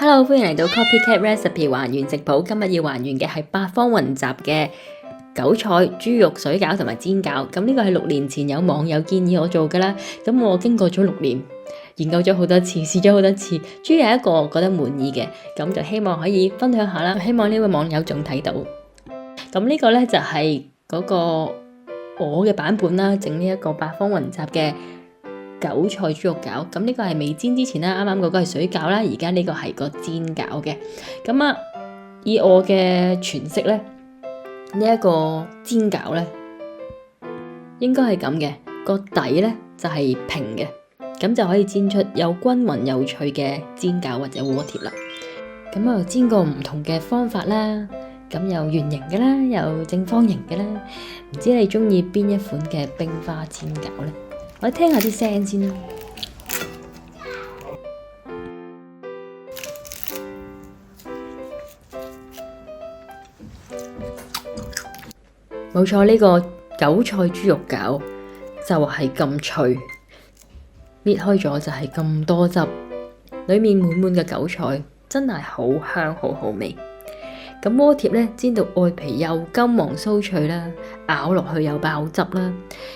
Hello，歡迎嚟到 Copycat Recipe 還原食譜。今日要還原嘅係八方雲集嘅韭菜豬肉水餃同埋煎餃。咁呢個係6年前有網友建議我做㗎啦。咁我經過咗6年，研究咗好多次，試咗好多次，終於有一個我覺得滿意嘅，咁就希望可以分享下啦。希望呢位網友仲睇到。咁呢個呢，就係嗰個我嘅版本啦，整呢一個八方雲集嘅韭菜豬肉餃。咁呢個係未煎之前啦，啱啱嗰個係水餃啦，而家呢個係個煎餃嘅。咁啊，以我嘅詮釋咧，呢一個煎餃咧，應該係咁嘅，個底咧就係平嘅，咁就可以煎出有均勻有脆嘅煎餃或者鍋貼啦。咁啊，煎過唔同嘅方法啦，咁有圓形嘅啦，有正方形嘅啦，唔知你中意邊一款嘅冰花煎餃咧？我聽下啲聲先啦。冇錯，呢個韭菜豬肉餃就係咁脆，搣開咗就係咁多汁，裏面滿滿嘅韭菜，真係好香好好味。咁鍋貼咧，煎到外皮又金黃酥脆啦，咬落去又爆汁啦。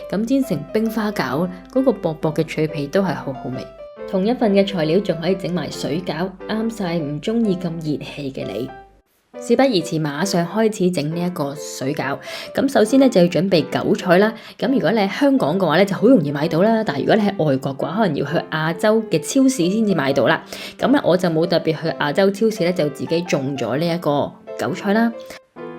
咁煎成冰花餃，嗰個薄薄嘅脆皮都係好好味。同一份嘅材料仲可以整埋水餃，啱晒唔中意咁熱氣嘅你。事不宜遲，馬上開始整呢一個水餃。咁首先咧就要準備韭菜啦。咁如果你喺香港嘅話咧，就好容易買到啦。但係如果你喺外國嘅話，可能要去亞洲嘅超市先至買到啦。咁咧我就冇特別去亞洲超市咧，就自己種咗呢一個韭菜啦。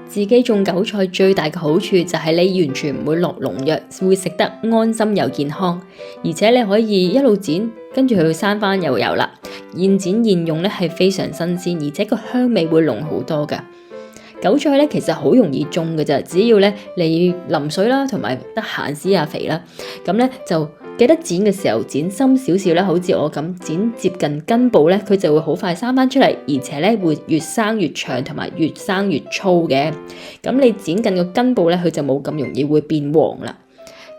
自己種韭菜最大嘅好處就係你完全唔會落農藥，會食得安心又健康，而且你可以一路剪，跟住佢會生翻又有啦。現剪現用咧係非常新鮮，而且個香味會濃好多噶。韭菜咧其實好容易種嘅咋，只要咧你淋水啦，同埋得閒施下肥啦，咁咧就記得剪嘅時候剪深少少咧，好似我咁剪接近根部咧，佢就會好快生翻出嚟，而且咧會越生越長同埋越生越粗嘅。咁你剪近個根部咧，佢就冇咁容易會變黃啦。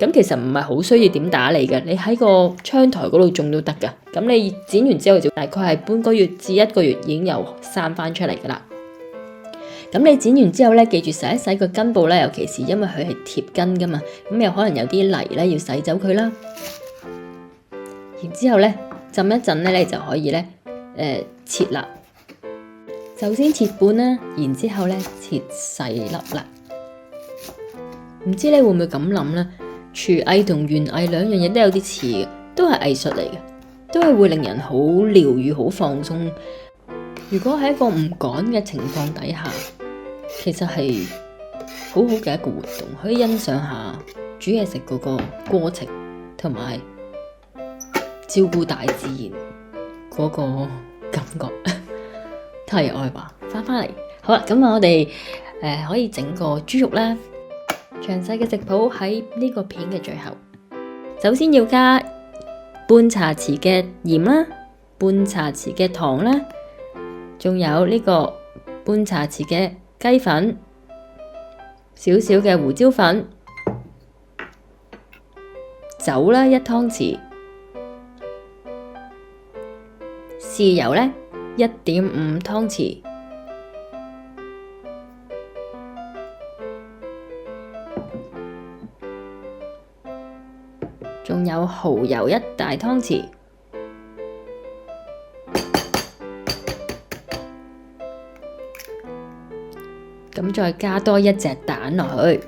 咁其實唔係好需要點打理嘅，你喺個窗台嗰度種都得噶。咁你剪完之後就大概係半個月至1個月已經又生翻出嚟噶啦。咁你剪完之後咧，記住洗一洗個根部咧，尤其是因為佢係貼根噶嘛，咁有可能有啲泥咧要洗走佢啦。然之後咧浸一陣咧，你就可以咧切啦。首先切半啦，然之後咧切細粒啦。唔知你會唔會咁諗咧？廚藝同園藝兩樣嘢都有啲似嘅，都係藝術嚟嘅，都係會令人好療愈、好放鬆。如果喺一個唔趕嘅情況底下，其實係好好嘅一個活動，可以欣賞下煮嘢食嗰個過程，同埋照顧大自然嗰個感覺。題外話，翻嚟，好啦，咁我哋可以整個豬肉啦。詳細嘅食譜喺呢個片嘅最後。首先要加半茶匙嘅鹽啦，半茶匙嘅糖啦，仲有呢個半茶匙嘅雞粉，少少嘅胡椒粉，酒啦1湯匙，豉油呢1.5湯匙。仲有蠔油1大湯匙，咁再加多1隻蛋落去。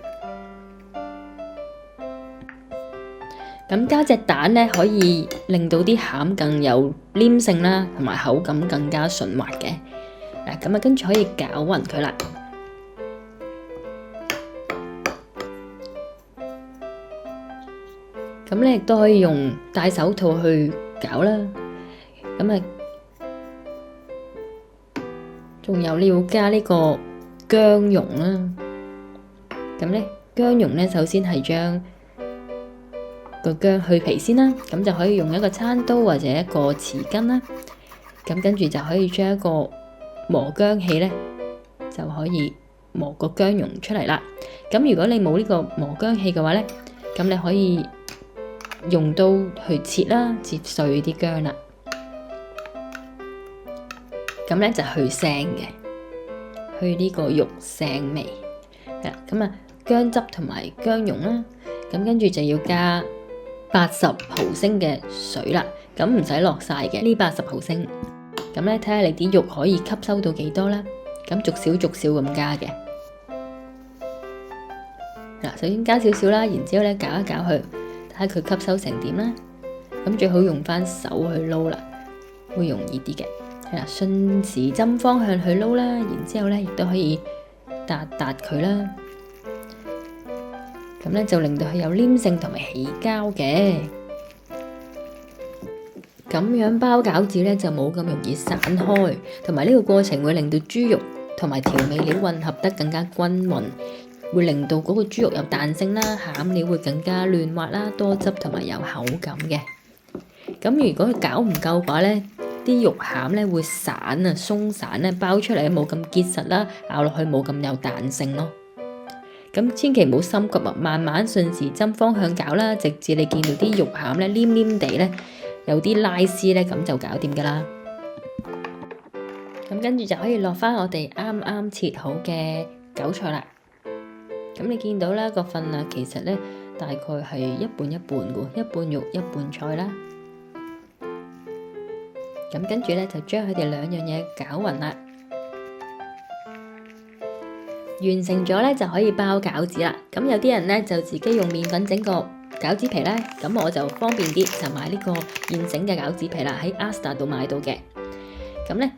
咁加隻蛋呢，可以令到啲餡更有黏性啦，同埋口感更加順滑嘅。咁啊，跟住可以攪勻佢啦。咁你亦都可以用戴手套去攪啦。咁啊，仲有你要加呢個薑蓉啦。咁咧，薑蓉咧首先係將個薑去皮先啦。咁就可以用一個餐刀或者一個匙羹啦。咁跟住就可以將一個磨薑器咧，就可以磨個薑蓉出嚟啦。咁如果你冇呢個磨薑器嘅話咧，咁你可以用刀去切啦，切碎啲薑啦。咁咧就去腥嘅，去呢個肉腥味。係啦，咁啊薑汁同埋薑蓉啦，咁跟住就要加80毫升嘅水啦，咁唔使落晒嘅呢80毫升。咁咧睇下你啲肉可以吸收到幾多啦，咁逐少咁加嘅。嗱，首先加少少啦，然之後咧攪一攪佢，睇下佢吸收成點啦。咁最好用翻手去撈啦，會容易啲嘅。係啦，順時針方向去撈啦，然之後咧亦都可以撻佢啦。咁咧就令到佢有黏性同埋起膠嘅。咁樣包餃子咧就冇咁容易散開，同埋呢個過程會令到豬肉同埋調味料混合得更加均勻，會令到嗰個豬肉有彈性啦，餡料會更加嫩滑啦，多汁同埋有口感嘅。咁如果佢攪唔夠嘅話咧，啲肉餡咧會散啊，鬆散咧，包出嚟冇咁結實啦，咬落去冇咁有彈性咯。咁千祈唔好心急啊，慢慢順時針方向攪啦，直至你見到啲肉餡咧黏黏地咧，有啲拉絲咧，咁就搞掂噶啦。咁跟住就可以落翻我哋啱啱切好嘅韭菜啦。咁你見到啦，個份量其實咧大概係一半一半嘅，一半肉一半菜啦。咁跟住咧就將佢哋兩樣嘢攪勻啦。完成咗咧就可以包餃子啦。咁有啲人咧就自己用麵粉整個餃子皮咧，咁我就方便啲，就買呢個現成嘅餃子皮啦，喺 Asda 度買到嘅。咁咧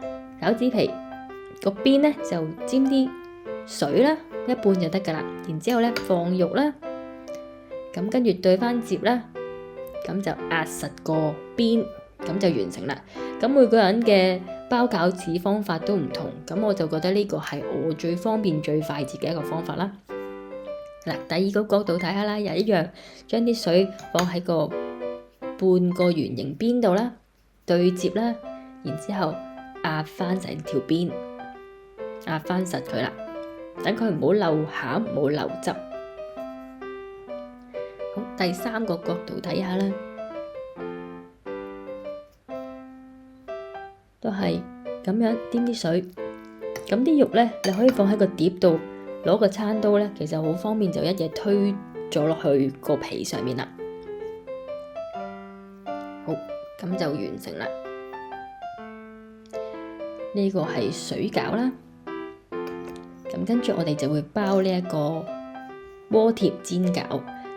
餃子皮個邊咧就沾啲水啦，一半就得噶啦。然之後咧放肉啦，咁跟住對翻折啦，咁就壓實個邊，咁就完成啦。咁每個人嘅包餃子方法都唔同，咁我就覺得呢個係我最方便最快捷嘅一個方法啦。嗱，第二個角度睇下啦，又一樣，將啲水放喺個半個圓形邊度啦，對接啦，然之後壓翻成條邊，壓翻實佢啦，等佢唔好漏餡，唔好漏汁。好，第三個角度睇下啦。都係咁樣掂啲水，咁啲肉咧，你可以放喺個碟度，攞個餐刀咧，其實好方便，就一嘢推咗落去個皮上面啦。好，咁就完成啦。呢個係水餃啦，咁跟住我哋就會包呢一個鍋貼煎餃。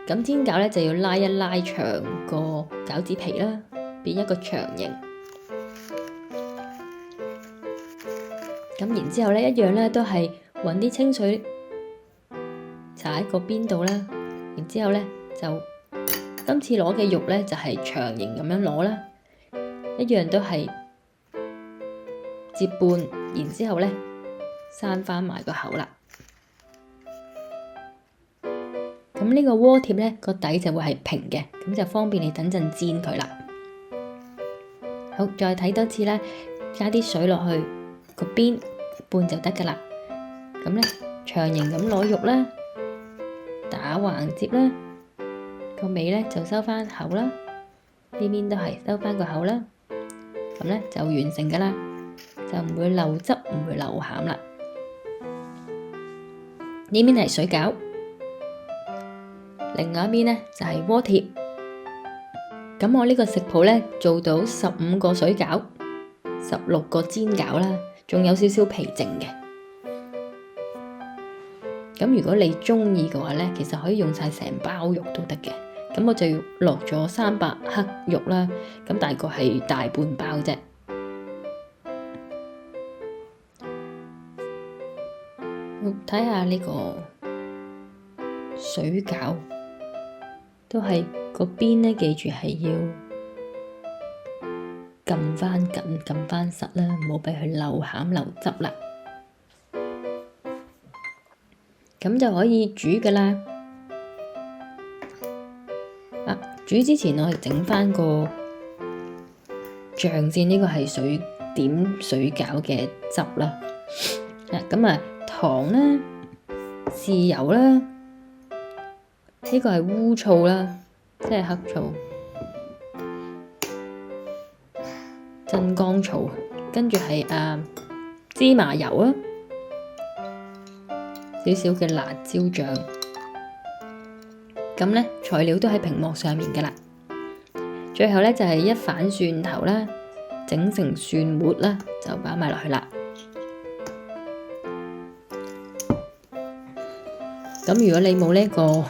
咁煎餃咧就要拉一拉長個餃子皮啦，變一個長形。咁然之後咧，一樣咧都係揾啲清水搽喺個邊度啦。然之後咧就今次攞嘅肉咧就係長形咁樣攞啦，一樣都係折半，然之後咧閂翻埋個口啦。咁呢個鍋貼咧個底就會係平嘅，咁就方便你等陣煎佢啦。好，再睇多次啦，加啲水落去個邊半就得噶啦。咁咧長形咁攞肉啦，打橫接啦，個尾咧就收翻口啦，呢邊都係收翻個口啦。咁咧就完成噶啦，就唔會漏汁，唔會漏餡啦。呢邊係水餃，另外一邊咧就係鍋貼。咁我呢個食譜咧做到15個水餃，16個煎餃啦，仲有少少皮剩嘅。咁如果你中意嘅話咧，其實可以用晒成包肉都得嘅。咁我就要落咗300克肉啦，咁大概係大半包啫。睇下呢個水餃，都係個邊咧，記住係要撳翻緊，撳翻實啦，唔好俾佢漏餡漏汁啦。咁就可以煮噶啦。煮之前我哋整翻個醬先，呢個係點水餃嘅汁啦。咁糖啦、豉油啦，呢個係烏醋啦，即係黑醋、鎮江醋，跟住係芝麻油啊，少少嘅辣椒醬。咁呢，材料都喺屏幕上面噶啦。最後呢，就係一瓣蒜頭啦，整成蒜末啦，就擺埋落去啦。咁如果你冇呢個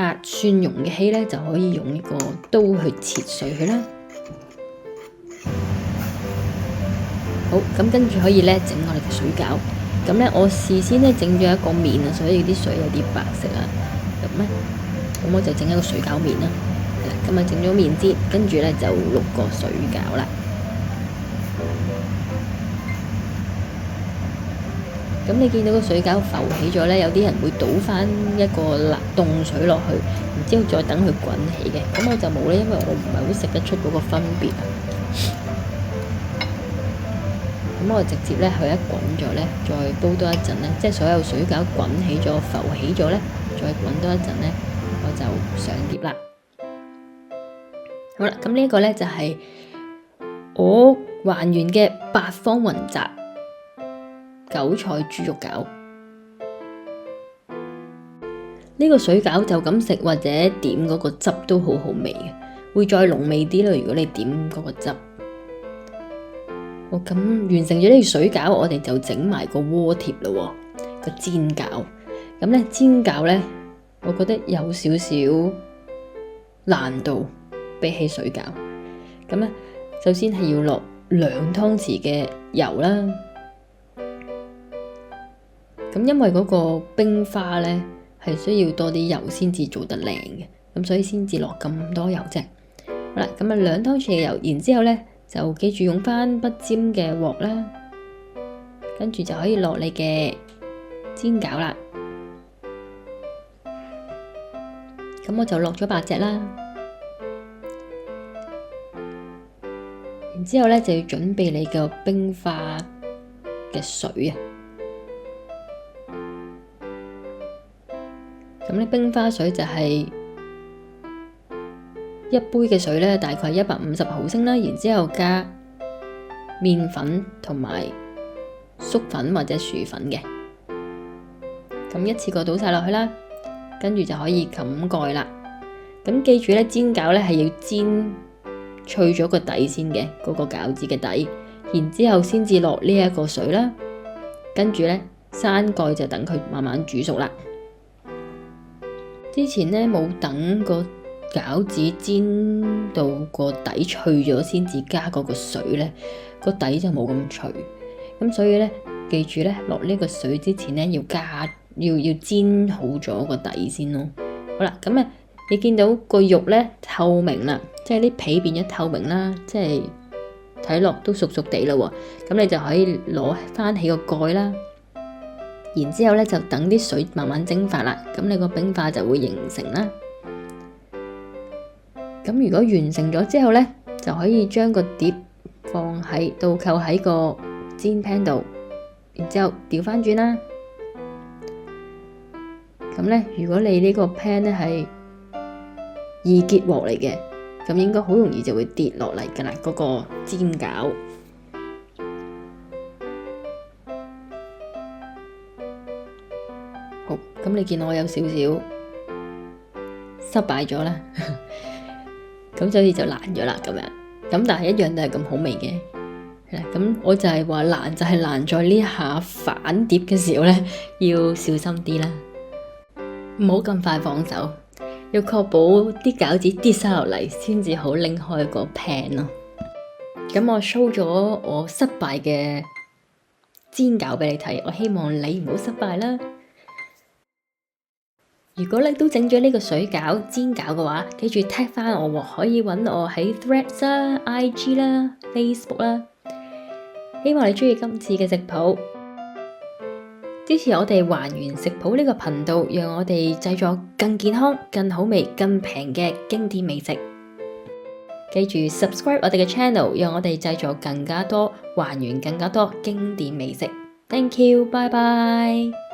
壓蒜蓉嘅器呢，就可以用呢個刀去切碎佢啦。好，咁跟住可以呢整我哋嘅水餃。咁呢，我事先呢整咗一個麵啊，所以啲水有啲白色啊。咁我就整一個水餃麵啦。係啦，咁啊整咗麵先，跟住呢就6個水餃啦。咁你見到個水餃浮起咗呢，有啲人會倒翻一個凍水落去，然之後再等佢滾起嘅。咁我就冇呢，因為我唔係好食得出嗰個分別啊。咁我直接呢，佢一滾咗呢，再煲多一陣呢，即係所有水餃滾起咗、浮起咗呢，再滾多一陣呢，我就上碟啦。好啦，咁呢一個呢，就係我還原嘅八方雲集韭菜豬肉餃。呢個水餃就咁食或者點嗰個汁都好好味嘅，會再濃味啲咯。如果你點嗰個汁，好，咁完成咗呢個水餃，我哋就整埋個鍋貼咯，個煎餃。咁呢煎餃呢，我覺得有少少難度比起水餃。咁呢，首先係要落2湯匙嘅油啦。咁因為嗰個冰花呢係需要多啲油先至做得靚嘅，咁所以先至落咁多油啫。好啦，咁啊2湯匙嘅油，然之後呢就記住用翻不尖嘅鑊啦，跟住就可以落你嘅煎餃啦。咁我就落咗8隻啦，然之後呢就要準備你個冰花嘅水啊。咁呢冰花水就係1杯嘅水呢，大概150毫升啦。然之後加麵粉同埋粟粉或者薯粉嘅，咁一次過倒晒落去啦。跟住就可以冚蓋啦。咁記住呢，煎餃呢係要煎脆咗個底先嘅，嗰個餃子嘅底，然之後先至落呢一個水啦。跟住呢，閂蓋就等佢慢慢煮熟啦。之前呢，冇等個餃子煎到個底脆咗先至加嗰個水呢，個底就冇咁脆。咁所以呢，記住呢，落呢個水之前呢，要煎好咗個底先咯。好啦，咁啊，你見到個肉呢透明啦，即係啲皮變咗透明啦，即係睇落都熟熟地啦喎。咁你就可以攞翻起個蓋啦。然之後呢，就等啲水慢慢蒸發啦，咁你個冰化就會形成啦。咁如果完成咗之後呢，就可以將個碟放喺倒扣喺個煎 pan 度，然之後調翻轉啦。咁呢，如果你呢個 pan 呢係易結鑊嚟嘅，咁應該好容易就會跌落嚟噶啦，嗰個煎餃。好，咁你見我有少少失敗咗啦，咁所以就爛咗啦咁樣。咁但係一樣都係咁好味嘅。係啦，咁我就係話爛就係爛在呢下反碟嘅時候呢，要小心啲啦，唔好咁快放手，要確保啲餃子跌晒落嚟先至好拎開個 pan 咯。咁我 show 咗我失敗嘅煎餃俾你睇，我希望你唔好失敗啦。如果你都整咗呢個水餃煎餃嘅話，記住 tag 翻我喎，可以揾我喺 Threads 啦、IG 啦、Facebook 啦。希望你中意今次嘅食譜，支持我哋還原食譜呢個頻道，讓我哋製作更健康、更好味、更平嘅經典美食。記住 subscribe 我哋嘅 channel，讓我哋製作更加多、還原更加多經典美食。Thank you，拜拜。